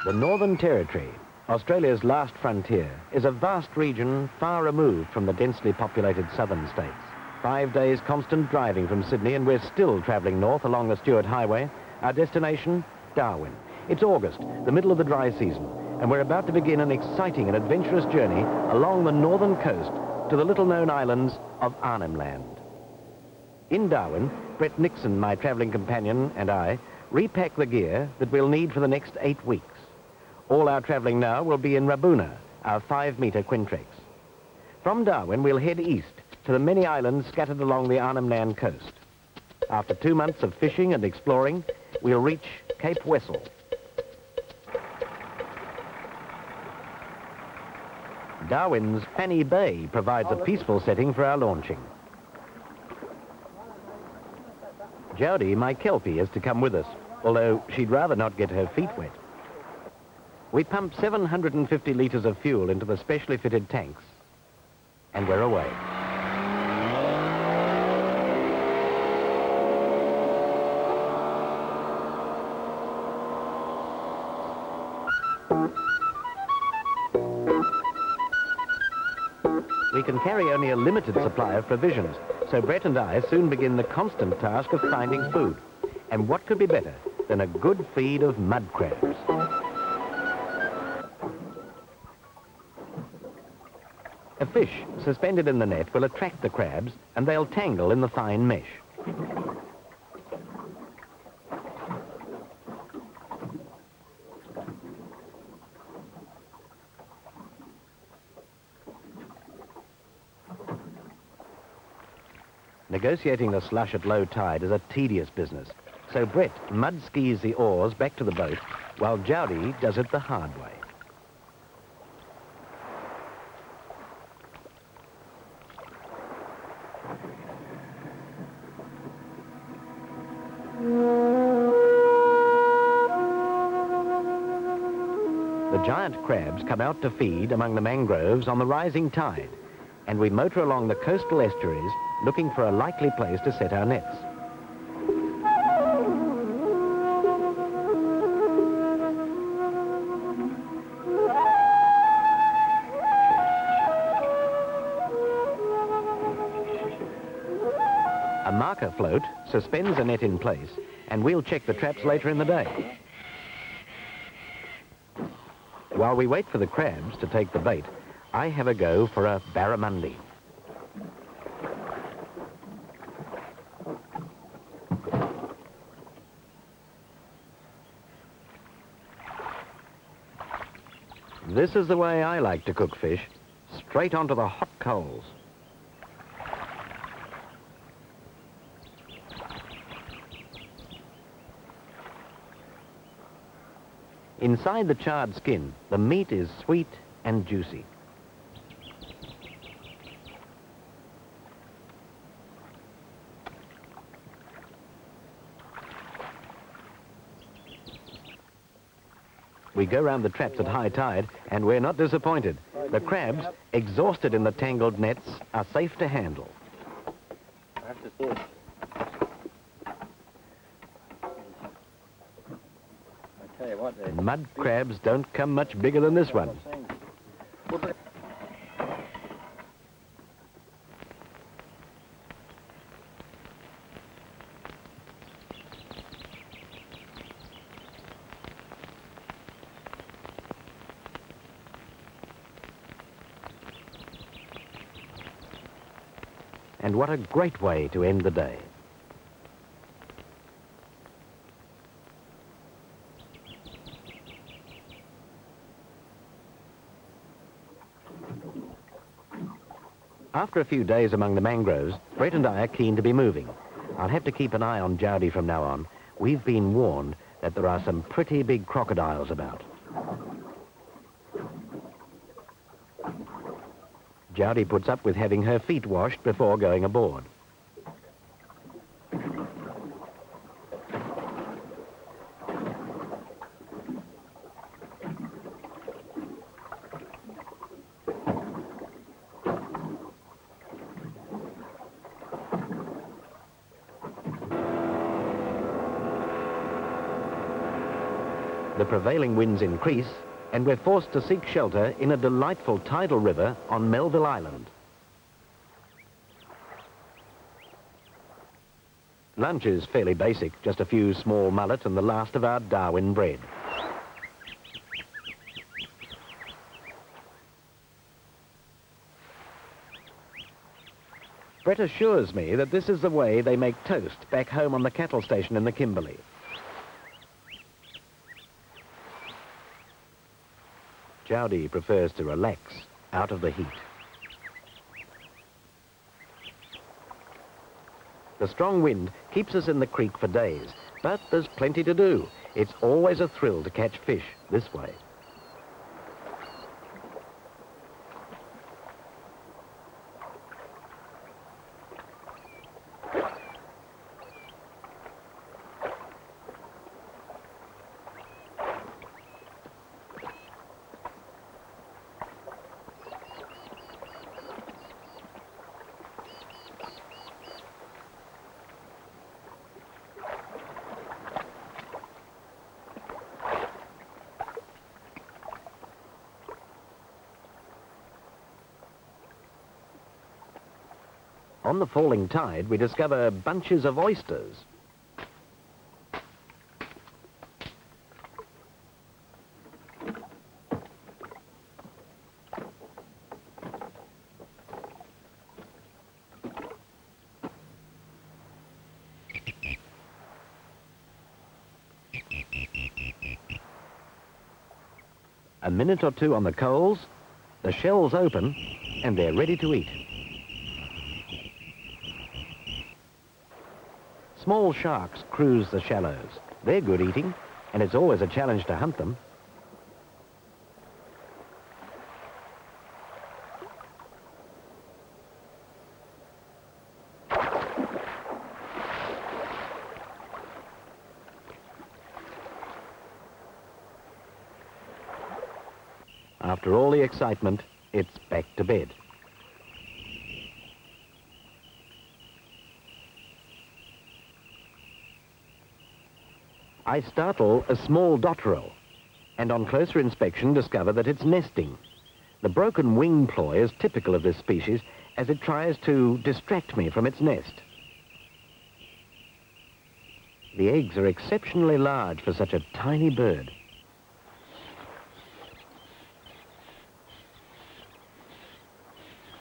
The Northern Territory, Australia's last frontier, is a vast region far removed from the densely populated southern states. 5 days constant driving from Sydney and we're still travelling north along the Stuart Highway. Our destination, Darwin. It's August, the middle of the dry season, and we're about to begin an exciting and adventurous journey along the northern coast to the little-known islands of Arnhem Land. In Darwin, Brett Nixon, my travelling companion, and I repack the gear that we'll need for the next 8 weeks. All our travelling now will be in Rabuna, our 5-metre Quintrex. From Darwin, we'll head east to the many islands scattered along the Arnhem Land coast. After 2 months of fishing and exploring, we'll reach Cape Wessel. Darwin's Fanny Bay provides a peaceful setting for our launching. Jody, my Kelpie, is to come with us, although she'd rather not get her feet wet. We pump 750 litres of fuel into the specially fitted tanks, and we're away. We can carry only a limited supply of provisions, so Brett and I soon begin the constant task of finding food. And what could be better than a good feed of mud crabs? A fish suspended in the net will attract the crabs and they'll tangle in the fine mesh. Negotiating the slush at low tide is a tedious business, so Brett mud skis the oars back to the boat while Jowdy does it the hard way. The giant crabs come out to feed among the mangroves on the rising tide, and we motor along the coastal estuaries looking for a likely place to set our nets. A marker float suspends a net in place, and we'll check the traps later in the day. While we wait for the crabs to take the bait, I have a go for a barramundi. This is the way I like to cook fish, straight onto the hot coals. Inside the charred skin, the meat is sweet and juicy. We go round the traps at high tide, and we're not disappointed. The crabs, exhausted in the tangled nets, are safe to handle. I have to see it. I tell you what, the Mud crabs don't come much bigger than this one. And what a great way to end the day. After a few days among the mangroves, Brett and I are keen to be moving. I'll have to keep an eye on Jowdy from now on. We've been warned that there are some pretty big crocodiles about. Jowdy puts up with having her feet washed before going aboard. The prevailing winds increase, and we're forced to seek shelter in a delightful tidal river on Melville Island. Lunch is fairly basic, just a few small mullet and the last of our Darwin bread. Brett assures me that this is the way they make toast back home on the cattle station in the Kimberley. Jowdy prefers to relax out of the heat. The strong wind keeps us in the creek for days, but there's plenty to do. It's always a thrill to catch fish this way. On the falling tide, we discover bunches of oysters. A minute or two on the coals, the shells open, and they're ready to eat. Small sharks cruise the shallows. They're good eating, and it's always a challenge to hunt them. After all the excitement, it's back to bed. I startle a small dotterel, and on closer inspection discover that it's nesting. The broken wing ploy is typical of this species as it tries to distract me from its nest. The eggs are exceptionally large for such a tiny bird.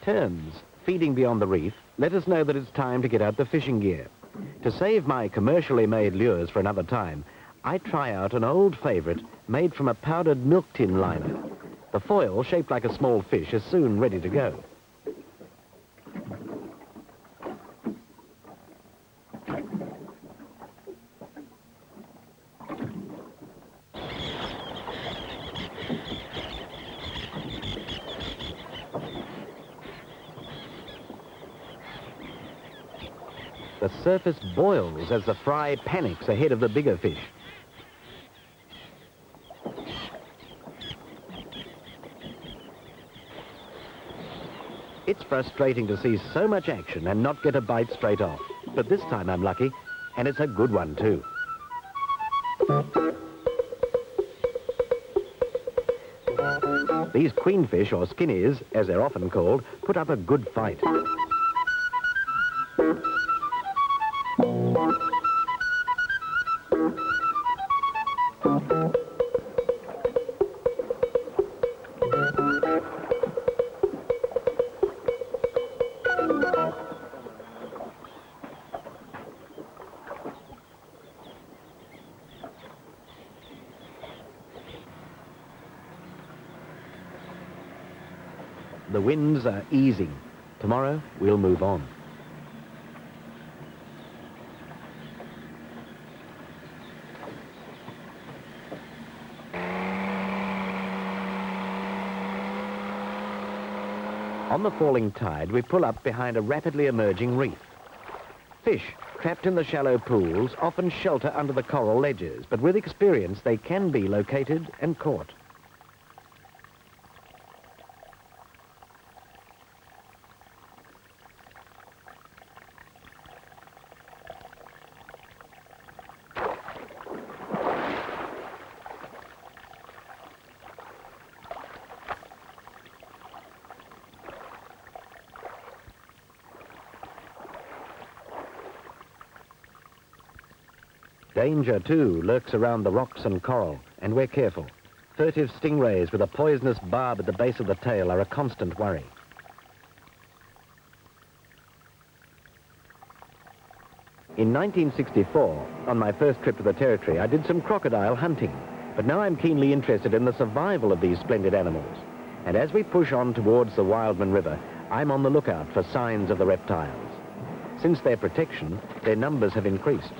Terns, feeding beyond the reef, let us know that it's time to get out the fishing gear. To save my commercially made lures for another time, I try out an old favourite made from a powdered milk tin liner. The foil, shaped like a small fish, is soon ready to go. The surface boils as the fry panics ahead of the bigger fish. It's frustrating to see so much action and not get a bite straight off. But this time I'm lucky, and it's a good one too. These queenfish, or skinnies, as they're often called, put up a good fight. The winds are easing. Tomorrow, we'll move on. On the falling tide, we pull up behind a rapidly emerging reef. Fish, trapped in the shallow pools, often shelter under the coral ledges, but with experience, they can be located and caught. Danger, too, lurks around the rocks and coral, and we're careful. Furtive stingrays with a poisonous barb at the base of the tail are a constant worry. In 1964, on my first trip to the territory, I did some crocodile hunting, but now I'm keenly interested in the survival of these splendid animals. And as we push on towards the Wildman River, I'm on the lookout for signs of the reptiles. Since their protection, their numbers have increased.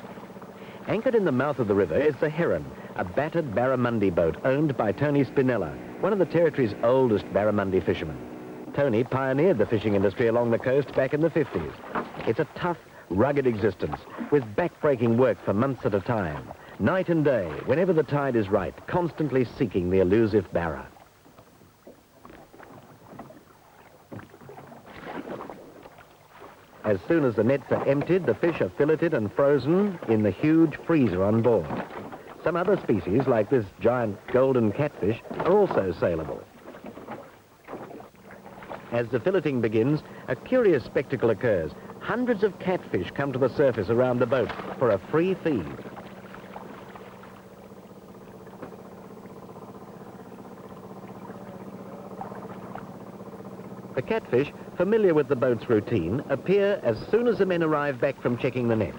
Anchored in the mouth of the river is the Heron, a battered barramundi boat owned by Tony Spinella, one of the territory's oldest barramundi fishermen. Tony pioneered the fishing industry along the coast back in the 50s. It's a tough, rugged existence, with back-breaking work for months at a time, night and day, whenever the tide is right, constantly seeking the elusive barra. As soon as the nets are emptied, the fish are filleted and frozen in the huge freezer on board. Some other species, like this giant golden catfish, are also saleable. As the filleting begins, a curious spectacle occurs. Hundreds of catfish come to the surface around the boat for a free feed. The catfish, familiar with the boat's routine, appear as soon as the men arrive back from checking the nets.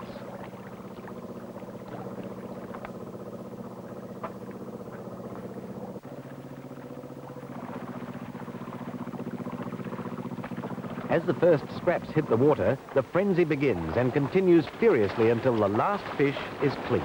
As the first scraps hit the water, the frenzy begins and continues furiously until the last fish is clean.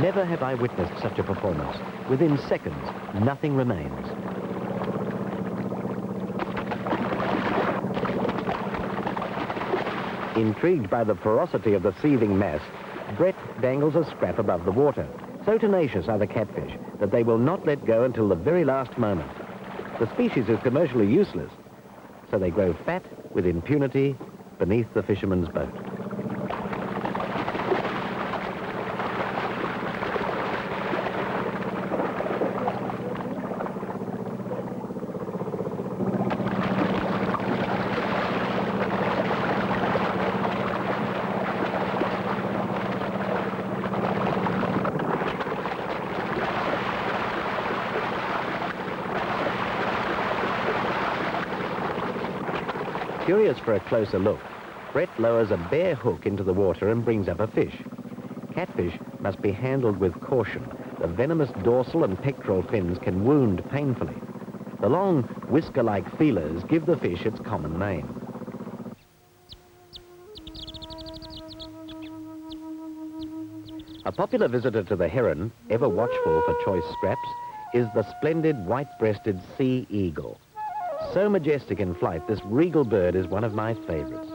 Never have I witnessed such a performance. Within seconds, nothing remains. Intrigued by the ferocity of the seething mass, Brett dangles a scrap above the water. So tenacious are the catfish that they will not let go until the very last moment. The species is commercially useless, so they grow fat with impunity beneath the fisherman's boat. Curious for a closer look, Brett lowers a bare hook into the water and brings up a fish. Catfish must be handled with caution. The venomous dorsal and pectoral fins can wound painfully. The long, whisker-like feelers give the fish its common name. A popular visitor to the Heron, ever watchful for choice scraps, is the splendid white-breasted sea eagle. So majestic in flight, this regal bird is one of my favorites.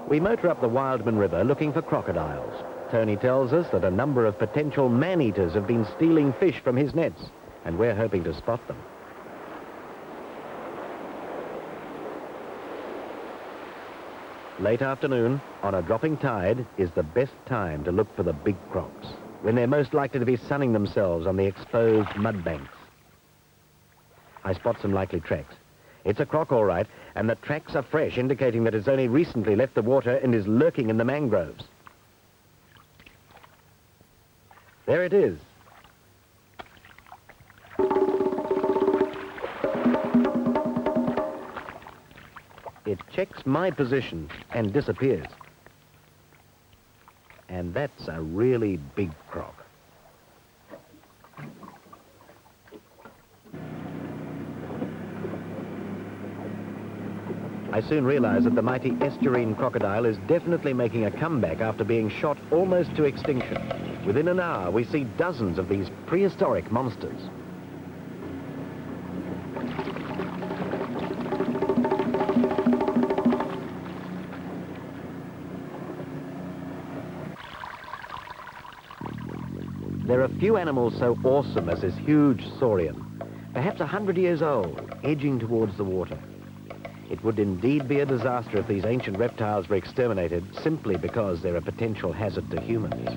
We motor up the Wildman River looking for crocodiles. Tony tells us that a number of potential man-eaters have been stealing fish from his nets, and we're hoping to spot them. Late afternoon, on a dropping tide, is the best time to look for the big crocs, when they're most likely to be sunning themselves on the exposed mud banks. I spot some likely tracks. It's a croc, all right, and the tracks are fresh, indicating that it's only recently left the water and is lurking in the mangroves. There it is. It checks my position and disappears. And that's a really big croc. I soon realized that the mighty estuarine crocodile is definitely making a comeback after being shot almost to extinction. Within an hour, we see dozens of these prehistoric monsters. There are few animals so awesome as this huge saurian, perhaps 100 years old, edging towards the water. It would indeed be a disaster if these ancient reptiles were exterminated simply because they're a potential hazard to humans.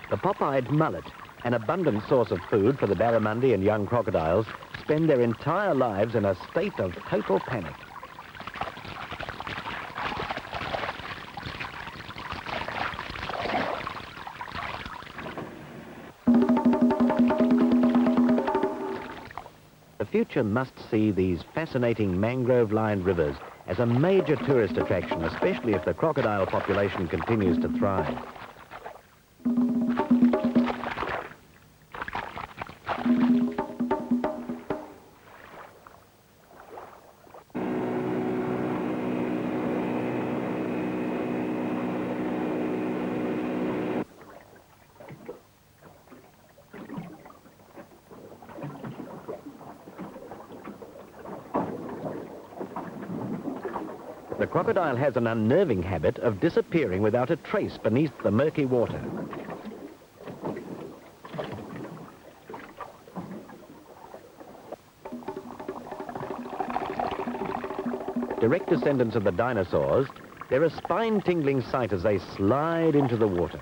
The pop-eyed mullet, an abundant source of food for the barramundi and young crocodiles, spend their entire lives in a state of total panic. The future must see these fascinating mangrove-lined rivers as a major tourist attraction, especially if the crocodile population continues to thrive. The crocodile has an unnerving habit of disappearing without a trace beneath the murky water. Direct descendants of the dinosaurs, they're a spine-tingling sight as they slide into the water.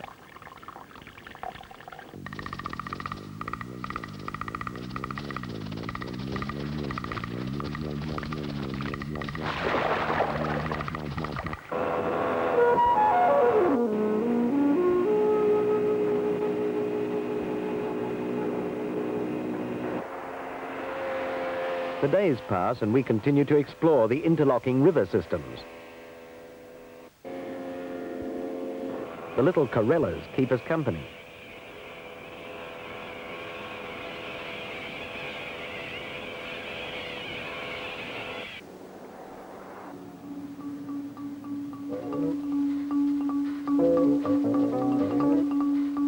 The days pass and we continue to explore the interlocking river systems. The little corellas keep us company.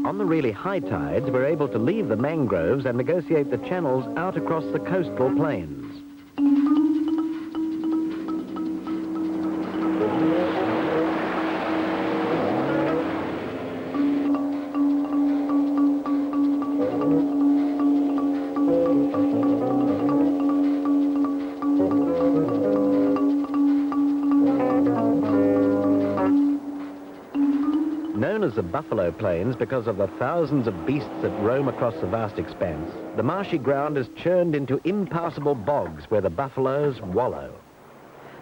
On the really high tides, we're able to leave the mangroves and negotiate the channels out across the coastal plains. Known as the Buffalo Plains because of the thousands of beasts that roam across the vast expanse, the marshy ground is churned into impassable bogs where the buffaloes wallow.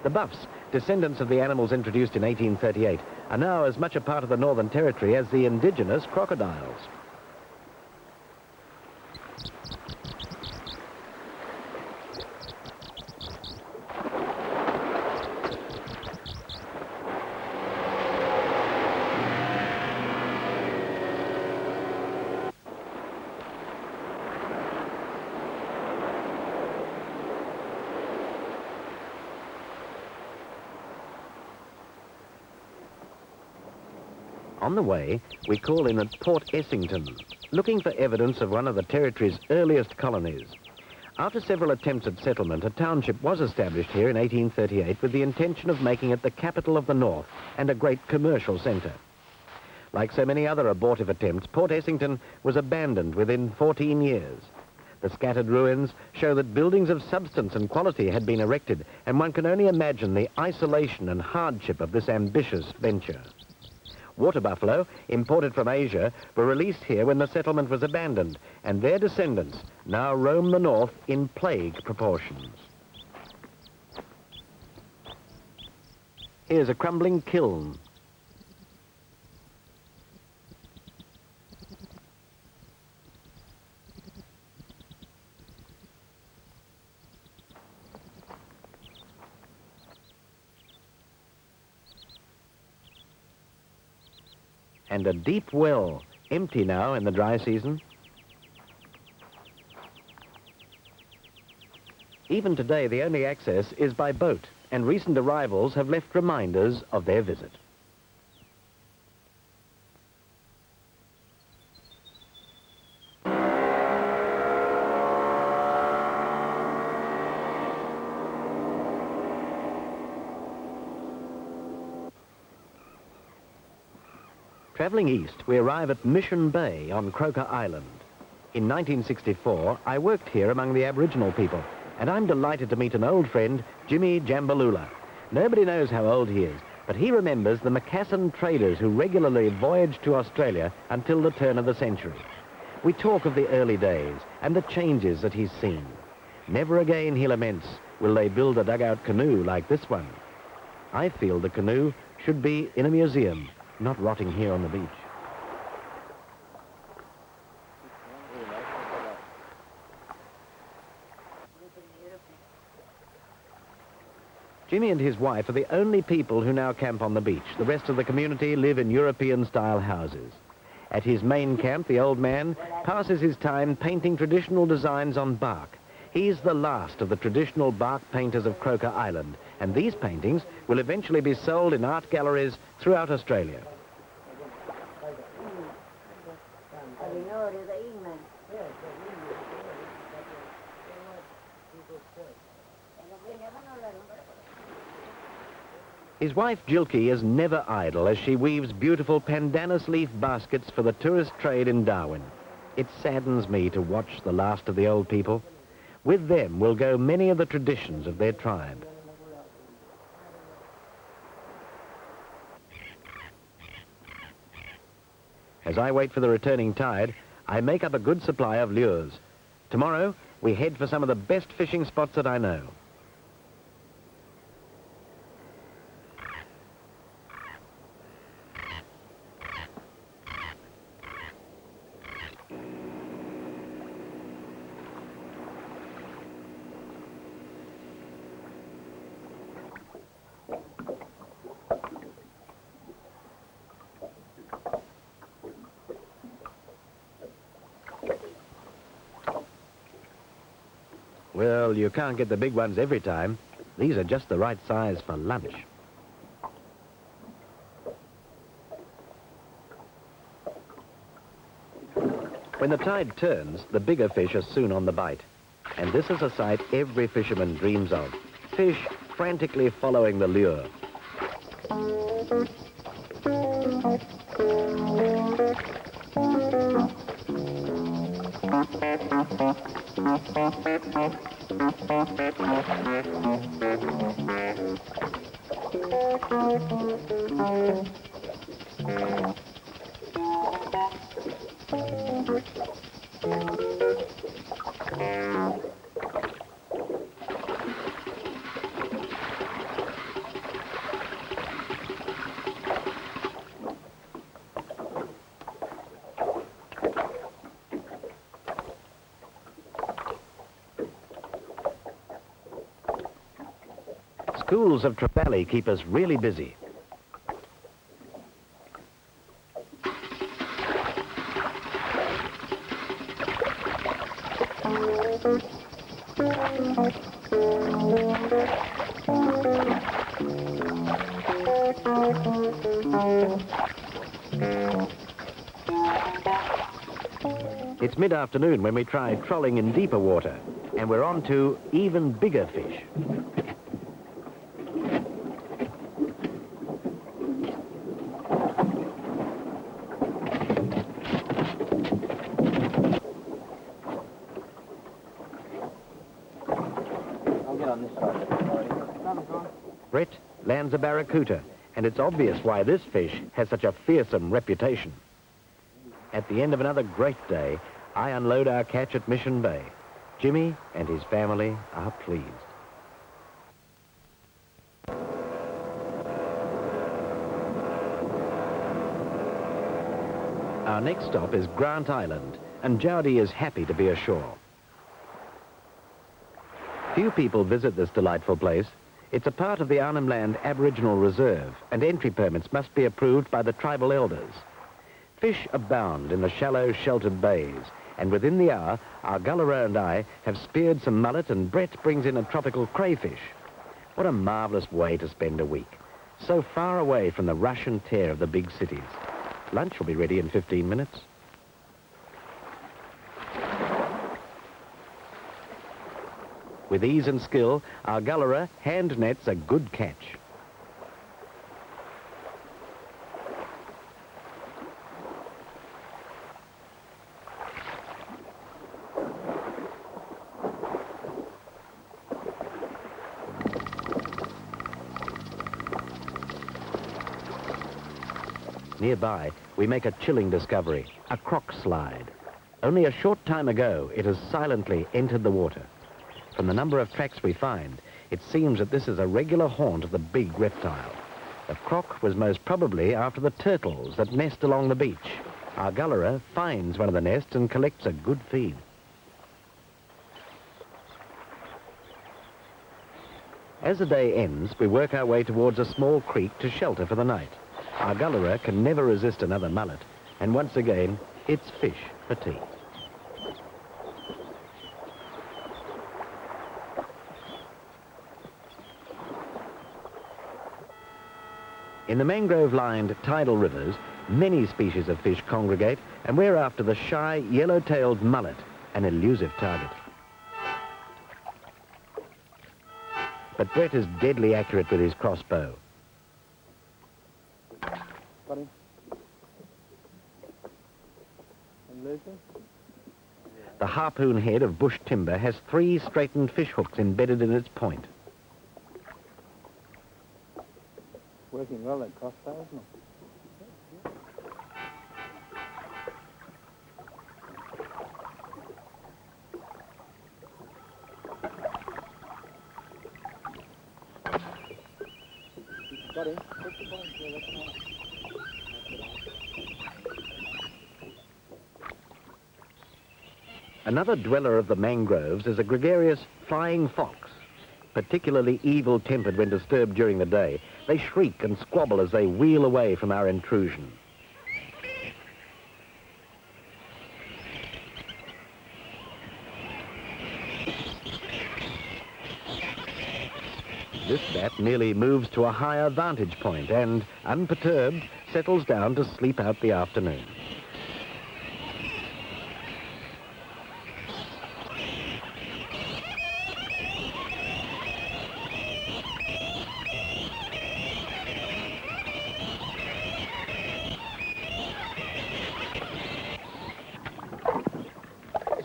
The buffs, descendants of the animals introduced in 1838, are now as much a part of the Northern Territory as the indigenous crocodiles. On the way, we call in at Port Essington, looking for evidence of one of the territory's earliest colonies. After several attempts at settlement, a township was established here in 1838 with the intention of making it the capital of the North and a great commercial centre. Like so many other abortive attempts, Port Essington was abandoned within 14 years. The scattered ruins show that buildings of substance and quality had been erected, and one can only imagine the isolation and hardship of this ambitious venture. Water buffalo, imported from Asia, were released here when the settlement was abandoned, and their descendants now roam the north in plague proportions. Here's a crumbling kiln. And a deep well, empty now in the dry season. Even today, the only access is by boat, and recent arrivals have left reminders of their visit. Travelling east, we arrive at Mission Bay on Croker Island. In 1964, I worked here among the Aboriginal people, and I'm delighted to meet an old friend, Jimmy Jambalula. Nobody knows how old he is, but he remembers the Macassan traders who regularly voyaged to Australia until the turn of the century. We talk of the early days and the changes that he's seen. Never again, he laments, will they build a dugout canoe like this one. I feel the canoe should be in a museum, not rotting here on the beach. Jimmy and his wife are the only people who now camp on the beach. The rest of the community live in European-style houses. At his main camp, the old man passes his time painting traditional designs on bark. He's the last of the traditional bark painters of Croker Island, and these paintings will eventually be sold in art galleries throughout Australia. His wife Jilky is never idle as she weaves beautiful pandanus leaf baskets for the tourist trade in Darwin. It saddens me to watch the last of the old people. With them will go many of the traditions of their tribe. As I wait for the returning tide, I make up a good supply of lures. Tomorrow, we head for some of the best fishing spots that I know. Well, you can't get the big ones every time. These are just the right size for lunch. When the tide turns, the bigger fish are soon on the bite. And this is a sight every fisherman dreams of. Fish frantically following the lure. Schools of trevally keep us really busy. It's mid-afternoon when we try trolling in deeper water, and we're on to even bigger fish. Brett lands a barracuda, and it's obvious why this fish has such a fearsome reputation. At the end of another great day, I unload our catch at Mission Bay. Jimmy and his family are pleased. Our next stop is Grant Island, and Jowdy is happy to be ashore. Few people visit this delightful place. It's a part of the Arnhem Land Aboriginal Reserve, and entry permits must be approved by the tribal elders. Fish abound in the shallow, sheltered bays, and within the hour, our Gullerer and I have speared some mullet, and Brett brings in a tropical crayfish. What a marvellous way to spend a week, so far away from the rush and tear of the big cities. Lunch will be ready in 15 minutes. With ease and skill, our Gullerer hand nets a good catch. Nearby, we make a chilling discovery, a croc slide. Only a short time ago, it has silently entered the water. From the number of tracks we find, it seems that this is a regular haunt of the big reptile. The croc was most probably after the turtles that nest along the beach. Our Gullerer finds one of the nests and collects a good feed. As the day ends, we work our way towards a small creek to shelter for the night. Our Gullerer can never resist another mullet, and once again, it's fish for tea. In the mangrove-lined tidal rivers, many species of fish congregate, and we're after the shy, yellow-tailed mullet, an elusive target. But Brett is deadly accurate with his crossbow. Got him. And losing? The harpoon head of bush timber has 3 straightened fish hooks embedded in its point. Working well, that crossbow, isn't it? Got him. Take the point. Yeah, that's nice. Another dweller of the mangroves is a gregarious flying fox. Particularly evil-tempered when disturbed during the day, they shriek and squabble as they wheel away from our intrusion. This bat merely moves to a higher vantage point and, unperturbed, settles down to sleep out the afternoon.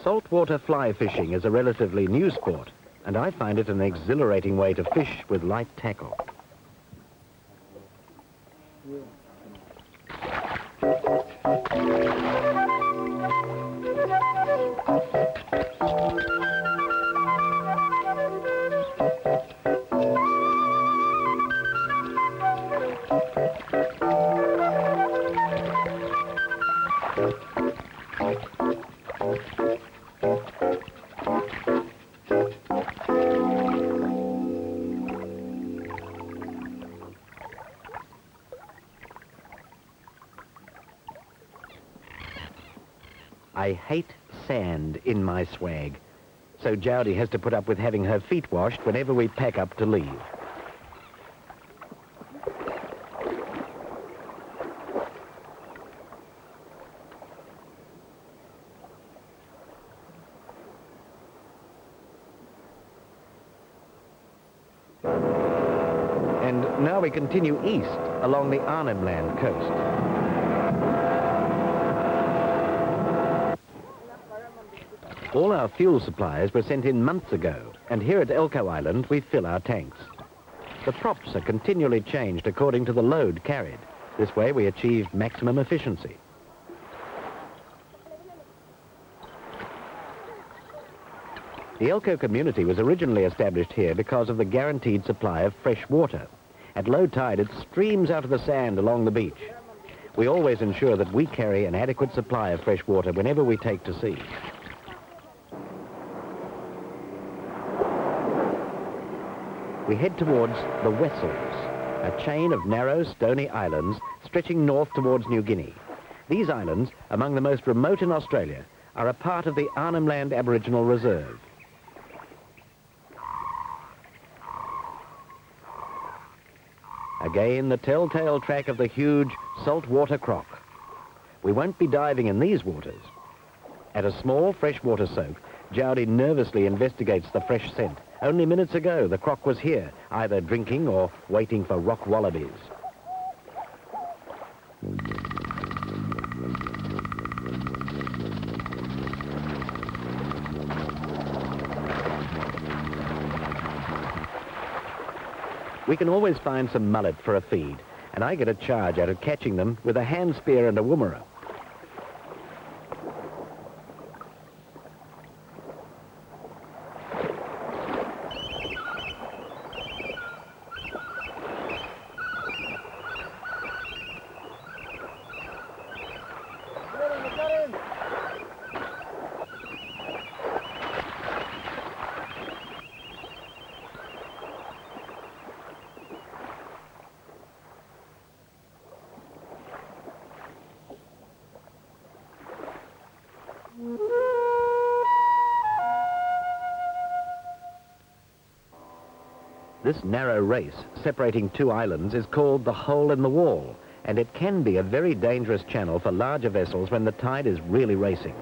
Saltwater fly fishing is a relatively new sport, and I find it an exhilarating way to fish with light tackle. I hate sand in my swag, so Jowdy has to put up with having her feet washed whenever we pack up to leave. And now we continue east along the Arnhem Land coast. All our fuel supplies were sent in months ago, and here at Elcho Island we fill our tanks. The props are continually changed according to the load carried. This way we achieve maximum efficiency. The Elcho community was originally established here because of the guaranteed supply of fresh water. At low tide, it streams out of the sand along the beach. We always ensure that we carry an adequate supply of fresh water whenever we take to sea. We head towards the Wessels, a chain of narrow, stony islands stretching north towards New Guinea. These islands, among the most remote in Australia, are a part of the Arnhem Land Aboriginal Reserve. Again, the telltale track of the huge saltwater croc. We won't be diving in these waters. At a small freshwater soak, Jowdy nervously investigates the fresh scent. Only minutes ago, the croc was here, either drinking or waiting for rock wallabies. We can always find some mullet for a feed, and I get a charge out of catching them with a hand spear and a woomera. This narrow race separating two islands is called the hole in the wall, and it can be a very dangerous channel for larger vessels when the tide is really racing.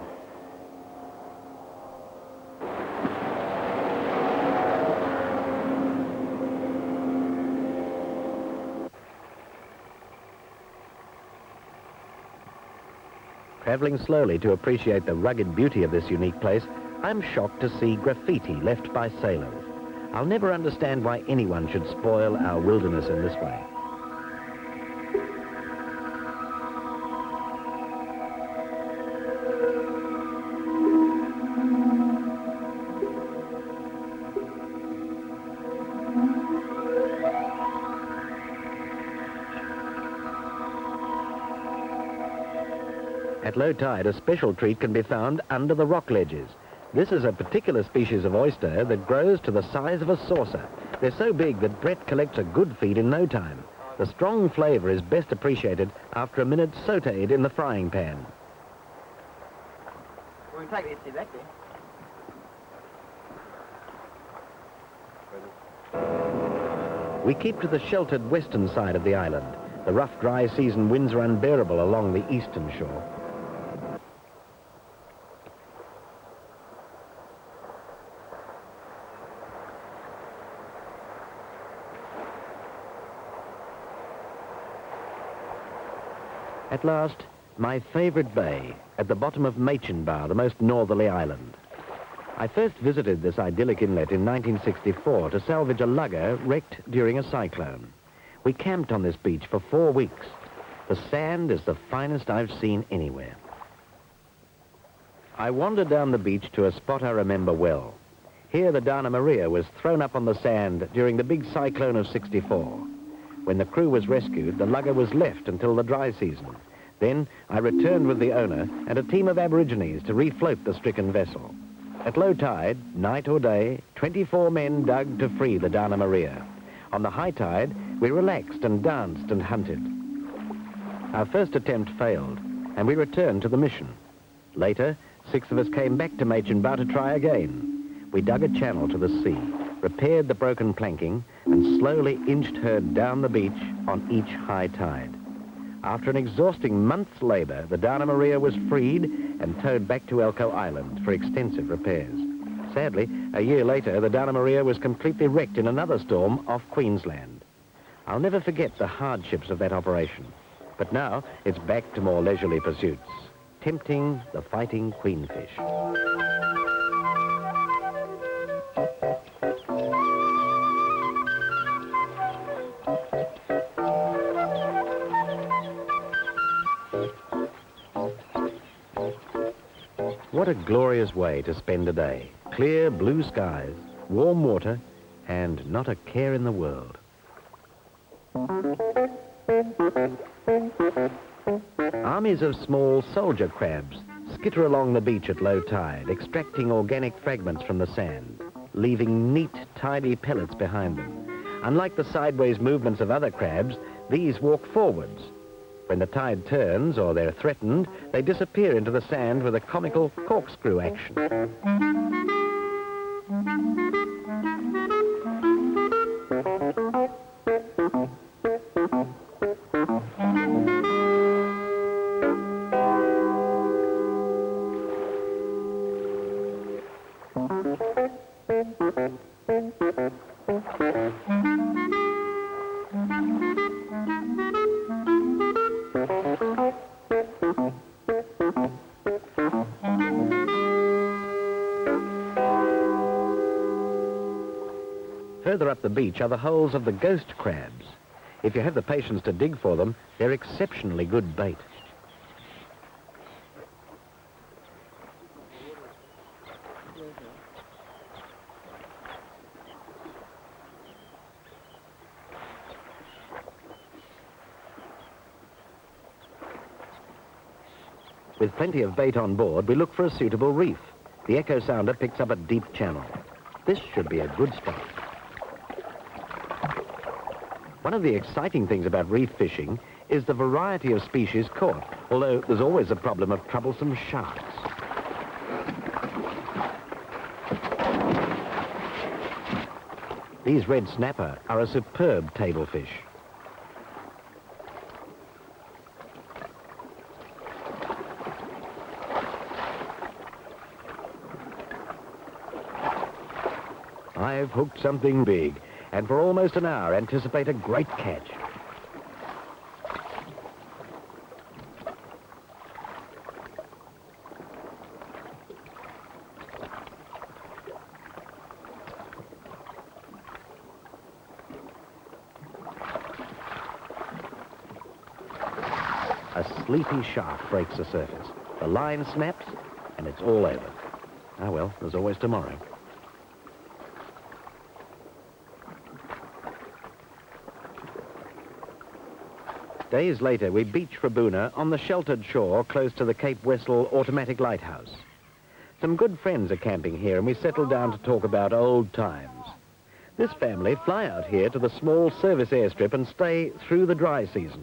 Travelling slowly to appreciate the rugged beauty of this unique place, I'm shocked to see graffiti left by sailors. I'll never understand why anyone should spoil our wilderness in this way. At low tide, a special treat can be found under the rock ledges. This is a particular species of oyster that grows to the size of a saucer. They're so big that Brett collects a good feed in no time. The strong flavour is best appreciated after a minute sautéed in the frying pan. We can take this back there. We keep to the sheltered western side of the island. The rough, dry season winds are unbearable along the eastern shore. At last, my favourite bay, at the bottom of Machinbar, the most northerly island. I first visited this idyllic inlet in 1964 to salvage a lugger wrecked during a cyclone. We camped on this beach for 4 weeks. The sand is the finest I've seen anywhere. I wandered down the beach to a spot I remember well. Here the Dana Maria was thrown up on the sand during the big cyclone of '64. When the crew was rescued, the lugger was left until the dry season. Then I returned with the owner and a team of Aborigines to refloat the stricken vessel. At low tide, night or day, 24 men dug to free the Dana Maria. On the high tide, we relaxed and danced and hunted. Our first attempt failed, and we returned to the mission. Later, 6 of us came back to Machinbar to try again. We dug a channel to the sea, repaired the broken planking, and slowly inched her down the beach on each high tide. After an exhausting month's labour, the Dana Maria was freed and towed back to Elcho Island for extensive repairs. Sadly, a year later, the Dana Maria was completely wrecked in another storm off Queensland. I'll never forget the hardships of that operation. But now, it's back to more leisurely pursuits, tempting the fighting queenfish. What a glorious way to spend a day. Clear blue skies, warm water, and not a care in the world. Armies of small soldier crabs skitter along the beach at low tide, extracting organic fragments from the sand, leaving neat, tidy pellets behind them. Unlike the sideways movements of other crabs, these walk forwards. When the tide turns or they're threatened, they disappear into the sand with a comical corkscrew action. Further up the beach are the holes of the ghost crabs. If you have the patience to dig for them, they're exceptionally good bait. With plenty of bait on board, we look for a suitable reef. The echo sounder picks up a deep channel. This should be a good spot. One of the exciting things about reef fishing is the variety of species caught, although there's always a problem of troublesome sharks. These red snapper are a superb table fish. I've hooked something big, and for almost an hour anticipate a great catch. A sleepy shark breaks the surface. The line snaps, and it's all over. Ah well, there's always tomorrow. Days later, we beach for Boona on the sheltered shore close to the Cape Wessel automatic lighthouse. Some good friends are camping here, and we settle down to talk about old times. This family fly out here to the small service airstrip and stay through the dry season.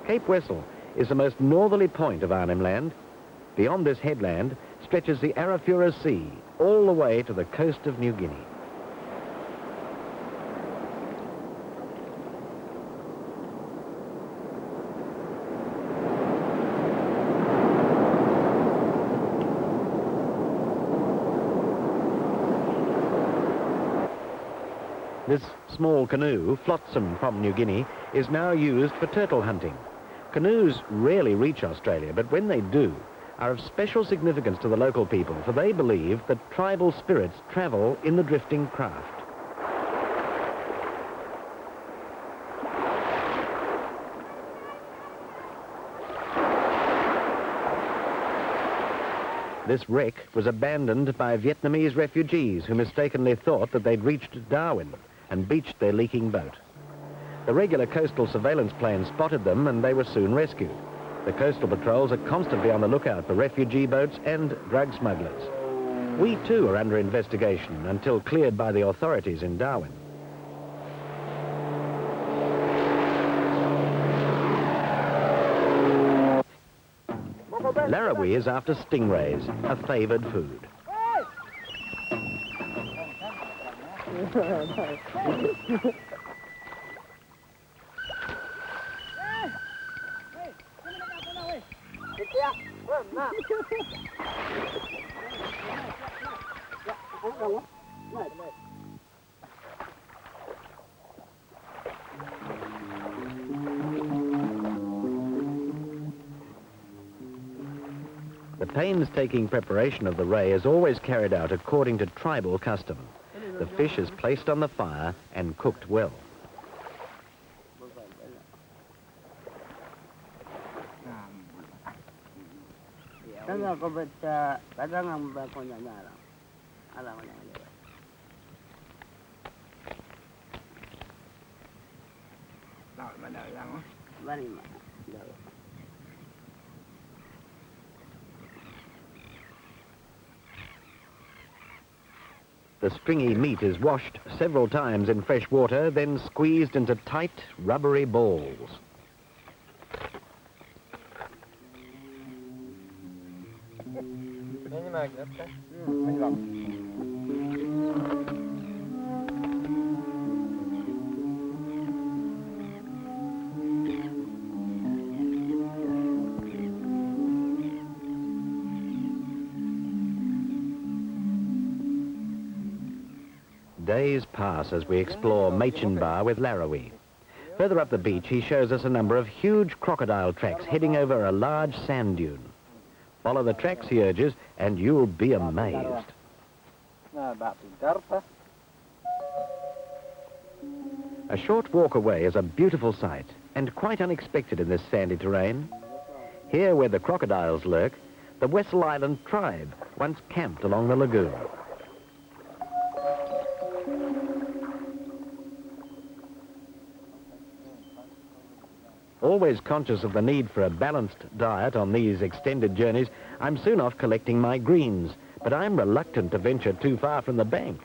Cape Wessel is the most northerly point of Arnhem Land. Beyond this headland stretches the Arafura Sea all the way to the coast of New Guinea. This small canoe, flotsam from New Guinea, is now used for turtle hunting. Canoes rarely reach Australia, but when they do, are of special significance to the local people, for they believe that tribal spirits travel in the drifting craft. This wreck was abandoned by Vietnamese refugees who mistakenly thought that they'd reached Darwin and beached their leaking boat. The regular coastal surveillance planes spotted them and they were soon rescued. The coastal patrols are constantly on the lookout for refugee boats and drug smugglers. We too are under investigation until cleared by the authorities in Darwin. Larrabee is after stingrays, a favoured food. The painstaking preparation of the ray is always carried out according to tribal custom. The fish is placed on the fire and cooked well. Tengah kau baca kadang ang kau nyala lah. Alam mana dia. Tak mana yang. Bari mah. The stringy meat is washed several times in fresh water, then squeezed into tight, rubbery balls. Days pass as we explore Machen Bar with Larrawy. Further up the beach, he shows us a number of huge crocodile tracks heading over a large sand dune. Follow the tracks, he urges, and you'll be amazed. A short walk away is a beautiful sight, and quite unexpected in this sandy terrain. Here, where the crocodiles lurk, the Wessel Island tribe once camped along the lagoon. Always conscious of the need for a balanced diet on these extended journeys, I'm soon off collecting my greens, but I'm reluctant to venture too far from the bank.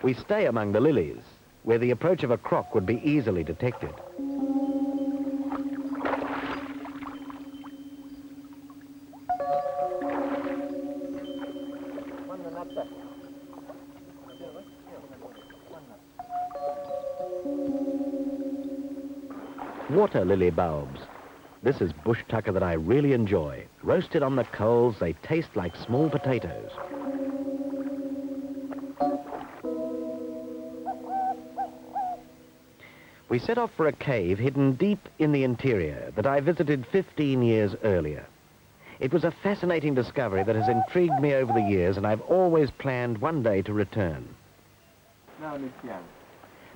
We stay among the lilies, where the approach of a croc would be easily detected. Water lily bulbs. This is bush tucker that I really enjoy. Roasted on the coals, they taste like small potatoes. We set off for a cave hidden deep in the interior that I visited 15 years earlier. It was a fascinating discovery that has intrigued me over the years, and I've always planned one day to return.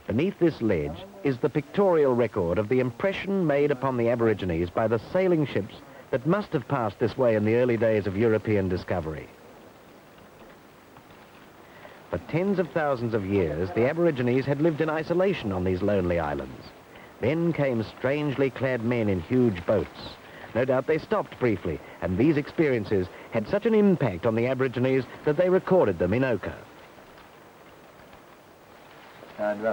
Beneath this ledge is the pictorial record of the impression made upon the Aborigines by the sailing ships that must have passed this way in the early days of European discovery. For tens of thousands of years, the Aborigines had lived in isolation on these lonely islands. Then came strangely clad men in huge boats. No doubt they stopped briefly, and these experiences had such an impact on the Aborigines that they recorded them in ochre. On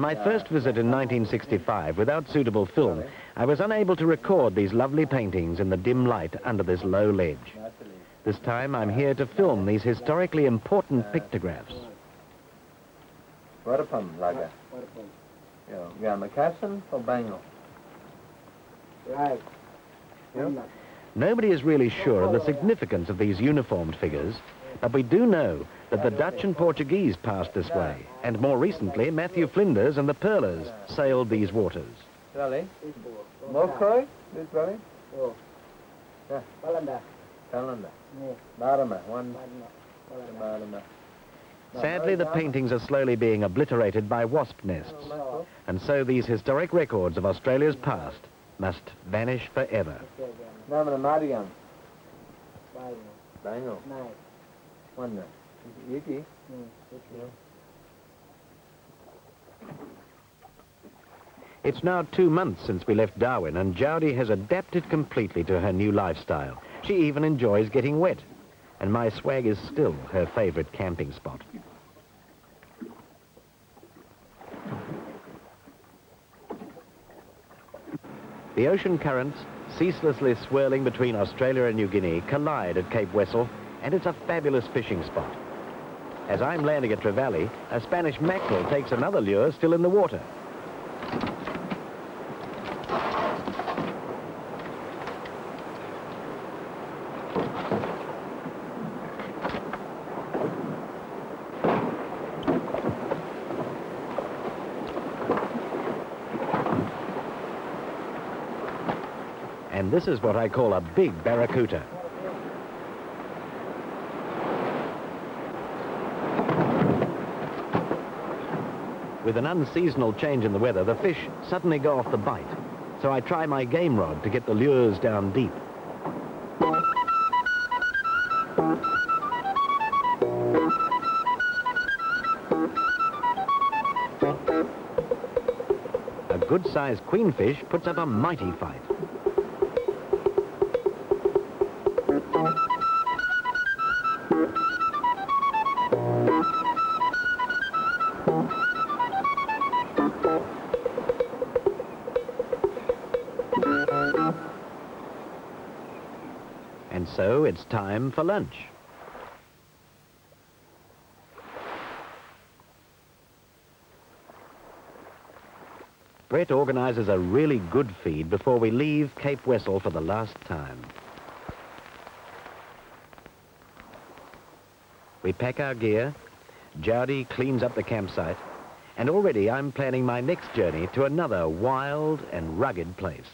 my first visit in 1965, without suitable film, I was unable to record these lovely paintings in the dim light under this low ledge. This time I'm here to film these historically important pictographs. Nobody is really sure of the significance of these uniformed figures, but we do know that the Dutch and Portuguese passed this way, and more recently Matthew Flinders and the Pearlers sailed these waters. Sadly, the paintings are slowly being obliterated by wasp nests, and so these historic records of Australia's past must vanish forever. It's now 2 months since we left Darwin, and Jowdy has adapted completely to her new lifestyle. She even enjoys getting wet, and my swag is still her favorite camping spot. The ocean currents, ceaselessly swirling between Australia and New Guinea, collide at Cape Wessel, and it's a fabulous fishing spot. As I'm landing at Trevally, a Spanish mackerel takes another lure still in the water. And this is what I call a big barracuda. With an unseasonal change in the weather, the fish suddenly go off the bite. so I try my game rod to get the lures down deep. A good-sized queenfish puts up a mighty fight. And so it's time for lunch. Brett organises a really good feed before we leave Cape Wessel for the last time. We pack our gear, Jowdy cleans up the campsite, and already I'm planning my next journey to another wild and rugged place.